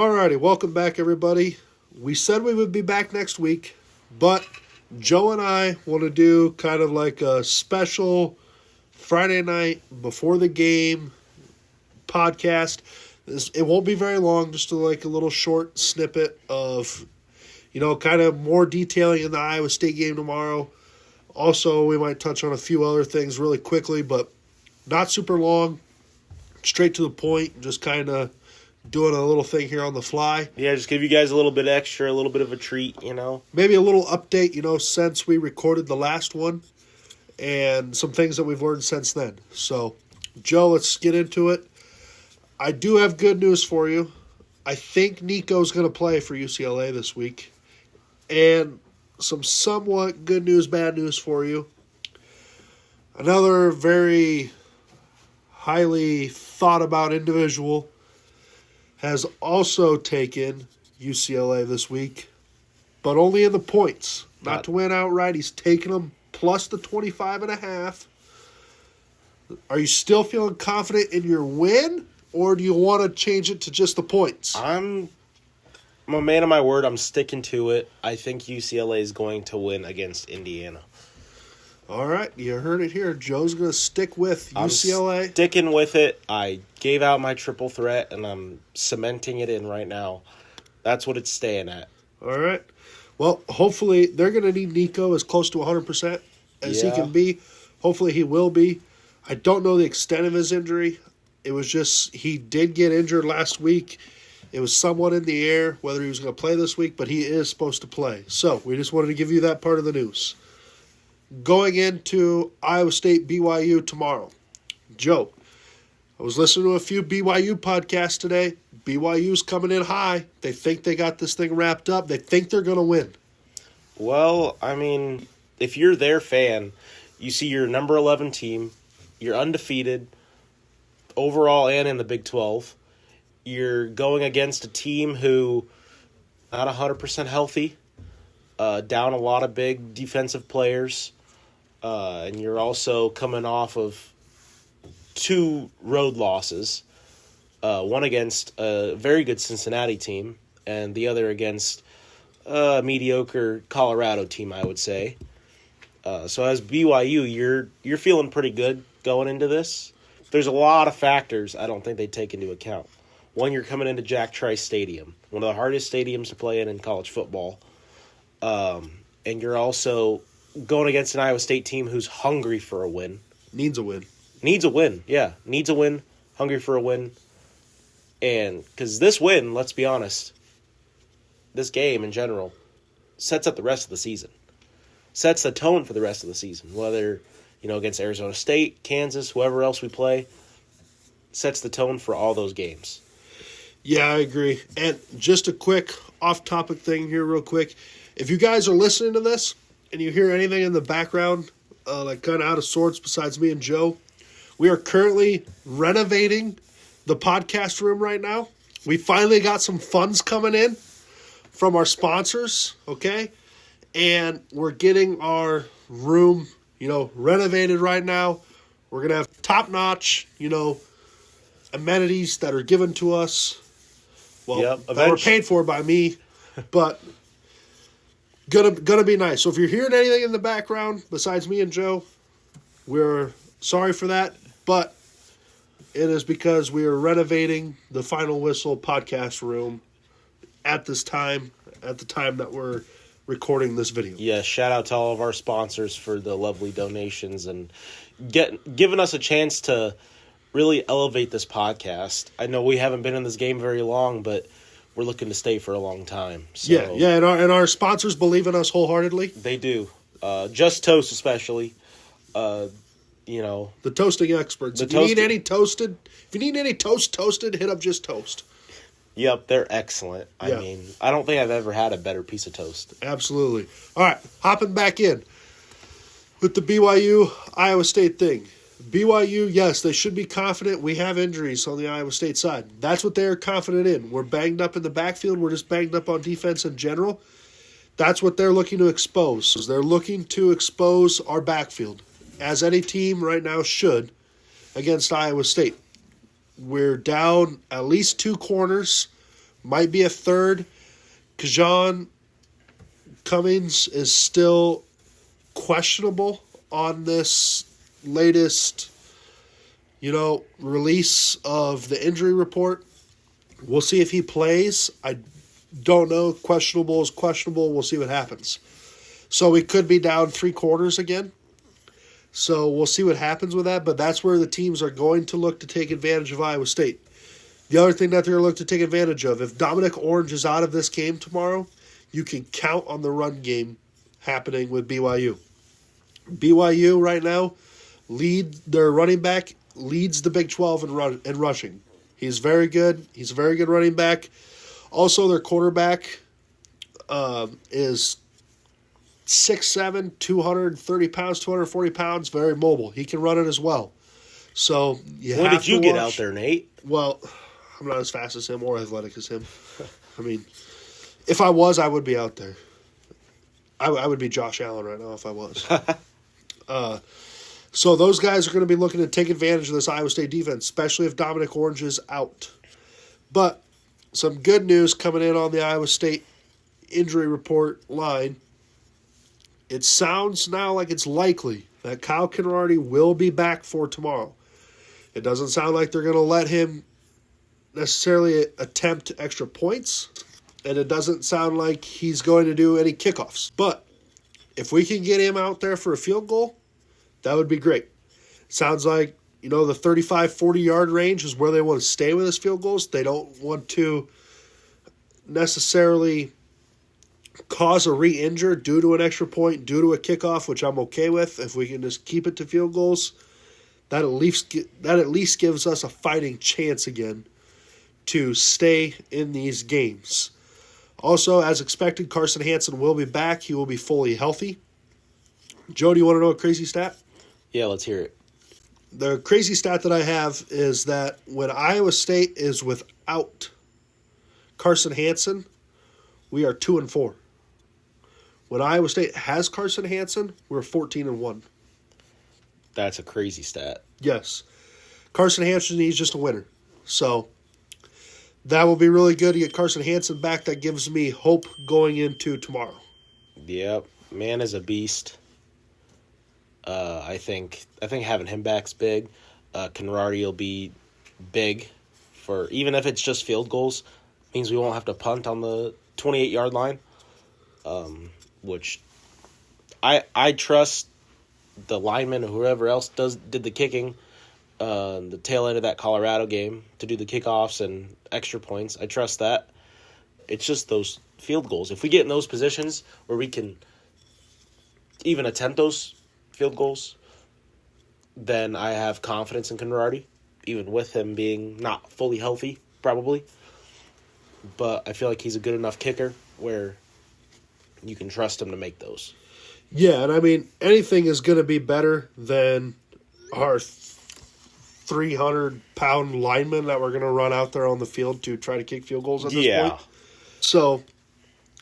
Alrighty, welcome back, everybody. We said we would be back next week, but Joe and I want to do kind of like a special Friday night before the game podcast. It won't be very long, just like a little short snippet of, kind of more detailing in the Iowa State game tomorrow. Also, we might touch on a few other things really quickly, but not super long, straight to the point, just kind of doing a little thing here on the fly. Yeah, just give you guys a little bit extra, a little bit of a treat, Maybe a little update, since we recorded the last one, and some things that we've learned since then. So, Joe, let's get into it. I do have good news for you. I think Nico's going to play for UCLA this week. And some somewhat good news, bad news for you. Another very highly thought about individual has also taken UCLA this week, but only in the points. Not to win outright. He's taken them plus the 25.5. Are you still feeling confident in your win, or do you want to change it to just the points? I'm a man of my word. I'm sticking to it. I think UCLA is going to win against Indiana. All right, you heard it here. Joe's going to stick with UCLA. I'm sticking with it. I gave out my triple threat, and I'm cementing it in right now. That's what it's staying at. All right. Well, hopefully they're going to need Nico as close to 100% as he can be. Hopefully he will be. I don't know the extent of his injury. It was just he did get injured last week. It was somewhat in the air whether he was going to play this week, but he is supposed to play. So we just wanted to give you that part of the news. Going into Iowa State BYU tomorrow. Joe, I was listening to a few BYU podcasts today. BYU's coming in high. They think they got this thing wrapped up. They think they're going to win. Well, I mean, if you're their fan, you see your number 11 team, you're undefeated overall and in the Big 12. You're going against a team who not 100% healthy, down a lot of big defensive players. And you're also coming off of 2 road losses, one against a very good Cincinnati team and the other against a mediocre Colorado team, I would say. So as BYU, you're feeling pretty good going into this. There's a lot of factors I don't think they take into account. One, you're coming into Jack Trice Stadium, one of the hardest stadiums to play in college football. And you're also going against an Iowa State team who's hungry for a win. Needs a win. Needs a win, yeah. Needs a win, hungry for a win. And because this win, let's be honest, this game in general sets up the rest of the season. Sets the tone for the rest of the season. Whether, against Arizona State, Kansas, whoever else we play, sets the tone for all those games. Yeah, I agree. And just a quick off-topic thing here real quick. If you guys are listening to this and you hear anything in the background, like kind of out of sorts besides me and Joe, we are currently renovating the podcast room right now. We finally got some funds coming in from our sponsors, okay? And we're getting our room, renovated right now. We're going to have top-notch, amenities that are given to us. Well, that were paid for by me, but gonna be nice. So if you're hearing anything in the background besides me and Joe, we're sorry for that, but it is because we are renovating the Final Whistle podcast room at the time that we're recording this video. Yeah, shout out to all of our sponsors for the lovely donations and giving us a chance to really elevate this podcast. I know we haven't been in this game very long, but we're looking to stay for a long time. So yeah, and our sponsors believe in us wholeheartedly. They do. Just Toast especially. The toasting experts. If you need any toast toasted, hit up Just Toast. Yep, they're excellent. I mean, I don't think I've ever had a better piece of toast. Absolutely. All right, hopping back in with the BYU Iowa State thing. BYU, yes, they should be confident. We have injuries on the Iowa State side. That's what they're confident in. We're banged up in the backfield. We're just banged up on defense in general. That's what they're looking to expose. They're looking to expose our backfield, as any team right now should, against Iowa State. We're down at least 2 corners. might be a third. Kajan Cummings is still questionable on this latest, release of the injury report. We'll see if he plays. I don't know. Questionable is questionable. We'll see what happens. So we could be down 3 quarters again. So we'll see what happens with that. But that's where the teams are going to look to take advantage of Iowa State. The other thing that they're going to look to take advantage of, if Dominic Orange is out of this game tomorrow, you can count on the run game happening with BYU. BYU right now, their running back leads the Big 12 in rushing. He's very good. He's a very good running back. Also, their quarterback is 6'7", 230 pounds, 240 pounds, very mobile. He can run it as well. So when did you get out there, Nate? Well, I'm not as fast as him or athletic as him. I mean, if I was, I would be out there. I would be Josh Allen right now if I was. So those guys are going to be looking to take advantage of this Iowa State defense, especially if Dominic Orange is out. But some good news coming in on the Iowa State injury report line. It sounds now like it's likely that Kyle Kinrarty will be back for tomorrow. It doesn't sound like they're going to let him necessarily attempt extra points, and it doesn't sound like he's going to do any kickoffs. But if we can get him out there for a field goal, that would be great. Sounds like, the 35, 40-yard range is where they want to stay with his field goals. They don't want to necessarily cause a re-injure due to an extra point, due to a kickoff, which I'm okay with. If we can just keep it to field goals, that at least gives us a fighting chance again to stay in these games. Also, as expected, Carson Hansen will be back. He will be fully healthy. Joe, do you want to know a crazy stat? Yeah, let's hear it. The crazy stat that I have is that when Iowa State is without Carson Hansen, we are 2-4. When Iowa State has Carson Hansen, we're 14-1. That's a crazy stat. Yes. Carson Hansen, he's just a winner. So that will be really good to get Carson Hansen back. That gives me hope going into tomorrow. Yep. Man is a beast. I think having him back's big. Kinrarty will be big for, even if it's just field goals, means we won't have to punt on the 28-yard line. Which I trust the lineman or whoever else did the kicking, the tail end of that Colorado game to do the kickoffs and extra points. I trust that. It's just those field goals. If we get in those positions where we can even attempt those field goals, then I have confidence in Kinrarty, even with him being not fully healthy, probably. But I feel like he's a good enough kicker where you can trust him to make those. Yeah, and I mean, anything is going to be better than our 300-pound lineman that we're going to run out there on the field to try to kick field goals at this point. So,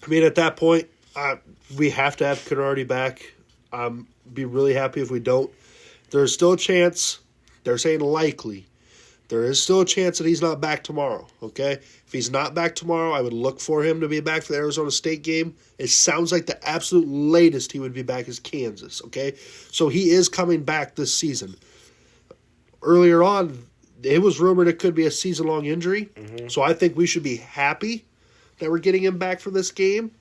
I mean, at that point, we have to have Kinrarty back. Be really happy if we don't. There's still a chance. They're saying likely. There is still a chance that he's not back tomorrow, okay? If he's not back tomorrow, I would look for him to be back for the Arizona State game. It sounds like the absolute latest he would be back is Kansas, okay? So he is coming back this season. Earlier on, it was rumored it could be a season-long injury, so I think we should be happy that we're getting him back for this game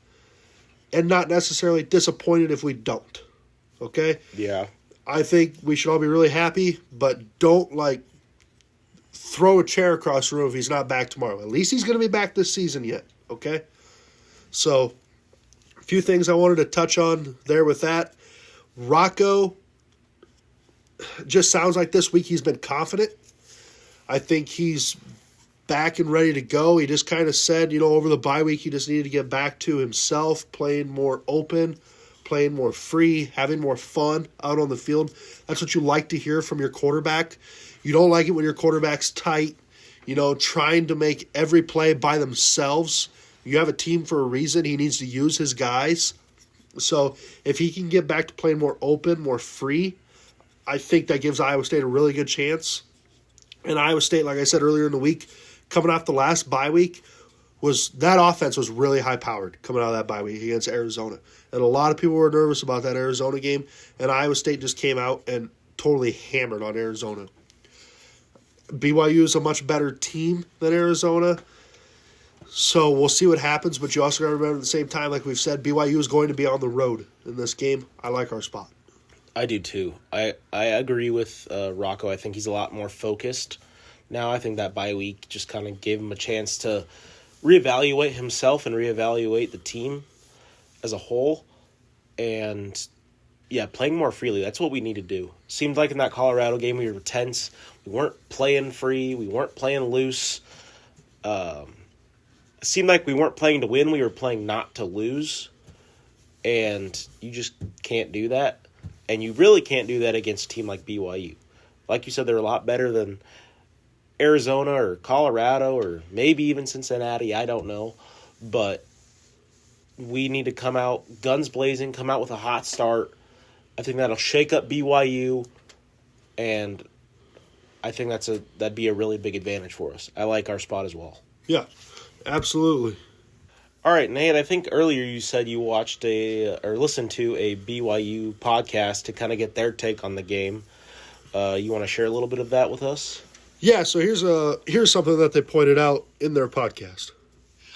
and not necessarily disappointed if we don't, okay? Yeah. I think we should all be really happy, but don't, throw a chair across the room if he's not back tomorrow. At least he's going to be back this season yet, okay? So, a few things I wanted to touch on there with that. Rocco just sounds like this week he's been confident. I think he's back and ready to go. He just kind of said, over the bye week he just needed to get back to himself, playing more open, playing more free, having more fun out on the field. That's what you like to hear from your quarterback. You don't like it when your quarterback's tight, trying to make every play by themselves. You have a team for a reason. He needs to use his guys. So if he can get back to playing more open, more free, I think that gives Iowa State a really good chance. And Iowa State, like I said earlier in the week, coming off the last bye week, that offense was really high-powered coming out of that bye week against Arizona. And a lot of people were nervous about that Arizona game, and Iowa State just came out and totally hammered on Arizona. BYU is a much better team than Arizona, so we'll see what happens, but you also got to remember at the same time, like we've said, BYU is going to be on the road in this game. I like our spot. I do too. I agree with Rocco. I think he's a lot more focused now. I think that bye week just kind of gave him a chance to reevaluate himself and reevaluate the team as a whole. And, yeah, playing more freely. That's what we need to do. Seemed like in that Colorado game we were tense. We weren't playing free. We weren't playing loose. It seemed like we weren't playing to win. We were playing not to lose. And you just can't do that. And you really can't do that against a team like BYU. Like you said, they're a lot better than Arizona or Colorado or maybe even Cincinnati. I don't know. But we need to come out guns blazing, come out with a hot start. I think that'll shake up BYU, and I think that'd be a really big advantage for us. I like our spot as well. Yeah, absolutely. All right, Nate, I think earlier you said you watched or listened to a BYU podcast to kind of get their take on the game. You want to share a little bit of that with us? Yeah, so here's something that they pointed out in their podcast.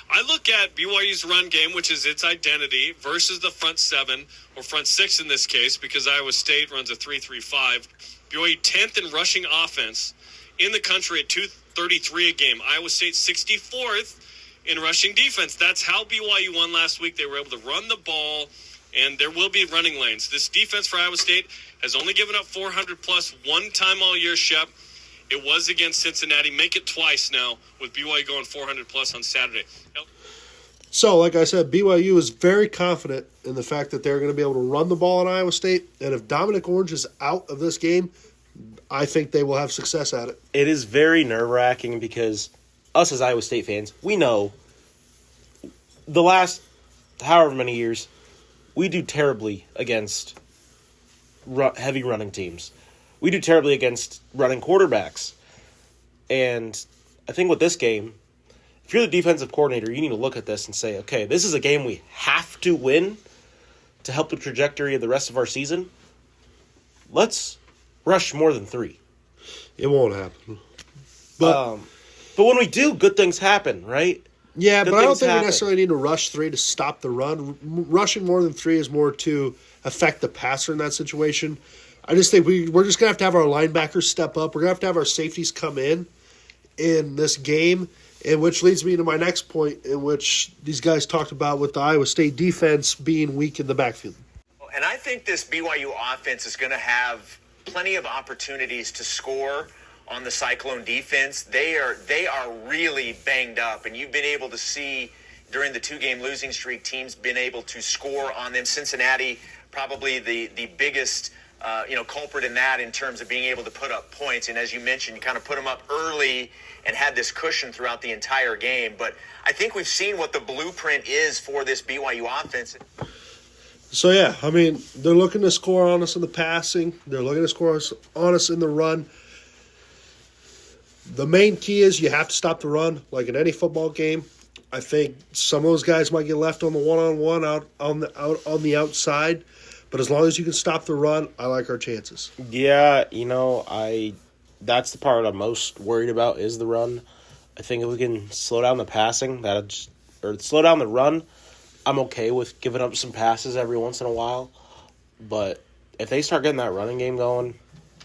I look at BYU's run game, which is its identity, versus the front seven, or front six in this case, because Iowa State runs a 3-3-5. BYU 10th in rushing offense in the country at 233 a game. Iowa State 64th in rushing defense. That's how BYU won last week. They were able to run the ball, and there will be running lanes. This defense for Iowa State has only given up 400-plus one time all year, Shep. It was against Cincinnati. Make it twice now with BYU going 400-plus on Saturday. So, like I said, BYU is very confident in the fact that they're going to be able to run the ball in Iowa State. And if Dominic Orange is out of this game, I think they will have success at it. It is very nerve-wracking because us as Iowa State fans, we know the last however many years, we do terribly against heavy running teams. We do terribly against running quarterbacks. And I think with this game, if you're the defensive coordinator, you need to look at this and say, okay, this is a game we have to win to help the trajectory of the rest of our season. Let's rush more than 3. It won't happen. But when we do, good things happen, right? Yeah, good but I don't think happen. we necessarily need to rush 3 to stop the run. Rushing more than 3 is more to affect the passer in that situation. I just think we're just going to have our linebackers step up. We're going to have our safeties come in this game, and which leads me to my next point, in which these guys talked about with the Iowa State defense being weak in the backfield. And I think this BYU offense is going to have plenty of opportunities to score on the Cyclone defense. They are really banged up, and you've been able to see during the 2-game losing streak teams been able to score on them. Cincinnati, probably the biggest culprit in that in terms of being able to put up points. And as you mentioned, you kind of put them up early and had this cushion throughout the entire game. But I think we've seen what the blueprint is for this BYU offense. So, yeah, I mean, they're looking to score on us in the passing. They're looking to score on us in the run. The main key is you have to stop the run, like in any football game. I think some of those guys might get left on the one-on-one out on the outside. But as long as you can stop the run, I like our chances. Yeah, that's the part I'm most worried about is the run. I think if we can slow down the passing, or slow down the run, I'm okay with giving up some passes every once in a while. But if they start getting that running game going,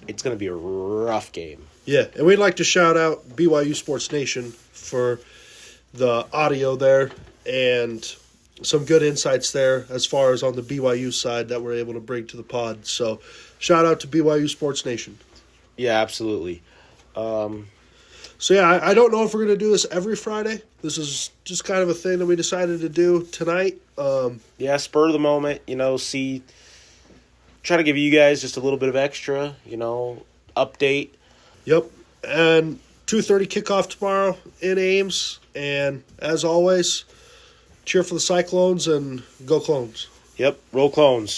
it's going to be a rough game. Yeah, and we'd like to shout out BYU Sports Nation for the audio there and some good insights there as far as on the BYU side that we're able to bring to the pod. So shout out to BYU Sports Nation. Yeah, absolutely. So, yeah, I don't know if we're going to do this every Friday. This is just kind of a thing that we decided to do tonight. Yeah, spur of the moment, try to give you guys just a little bit of extra, update. Yep, and 2:30 kickoff tomorrow in Ames. And as always, cheer for the Cyclones and go Clones. Yep, roll Clones.